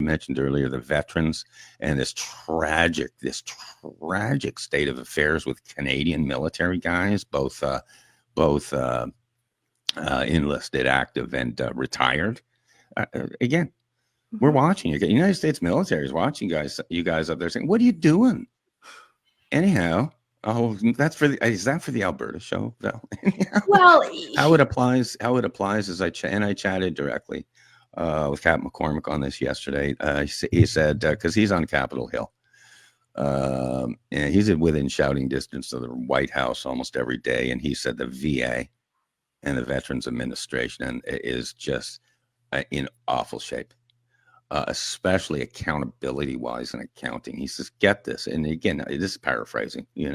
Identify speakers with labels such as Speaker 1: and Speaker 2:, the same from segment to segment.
Speaker 1: mentioned earlier, the veterans and this tragic state of affairs with Canadian military guys, both enlisted, active, and retired. Again, we're watching. The United States military is watching you guys up there saying, "What are you doing?" Anyhow, that's for the. Is that for the Alberta show, Val?
Speaker 2: Well,
Speaker 1: how it applies is I chatted directly with Cap McCormick on this yesterday. He said because he's on Capitol Hill, and he's within shouting distance of the White House almost every day, and he said the VA and the Veterans Administration is just in awful shape. Especially accountability wise and accounting. He says, get this. And again, this is paraphrasing, He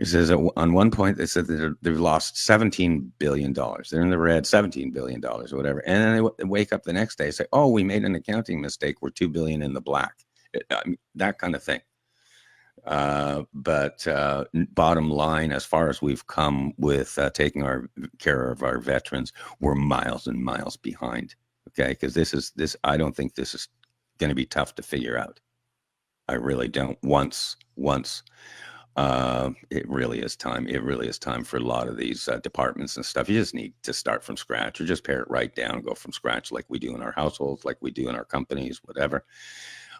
Speaker 1: says on one point, they said that they've lost $17 billion. They're in the red, $17 billion or whatever. And then they wake up the next day and say, oh, we made an accounting mistake. We're $2 billion in the black. That kind of thing. But bottom line, as far as we've come with taking care of our veterans, we're miles and miles behind. Okay, because this. I don't think this is going to be tough to figure out. I really don't. Once, it really is time. It really is time for a lot of these departments and stuff. You just need to start from scratch, or just pare it right down, go from scratch, like we do in our households, like we do in our companies, whatever.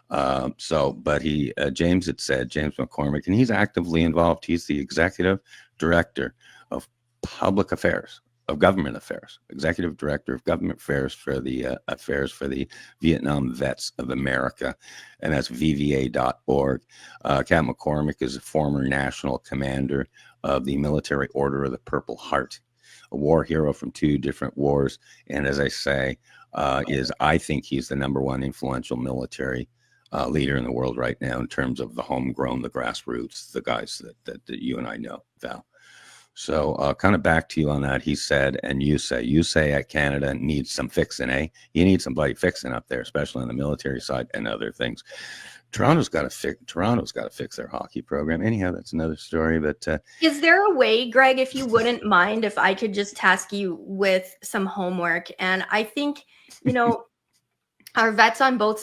Speaker 1: But James had said, James McCormick, and he's actively involved. He's the executive director of public affairs. Of government affairs, executive director of government affairs for the Vietnam Vets of America, and that's VVA.org. Cap McCormick is a former national commander of the Military Order of the Purple Heart, a war hero from 2 different wars, and as I say, I think he's the number one influential military leader in the world right now in terms of the homegrown, the grassroots, the guys that you and I know, Val. So kind of back to you on that. He said, and you say Canada needs some fixing, eh? You need some bloody fixing up there, especially on the military side and other things. Toronto's got to fix their hockey program. Anyhow, that's another story. But
Speaker 2: is there a way, Greg, if you wouldn't mind, if I could just task you with some homework? And I think, our vets on both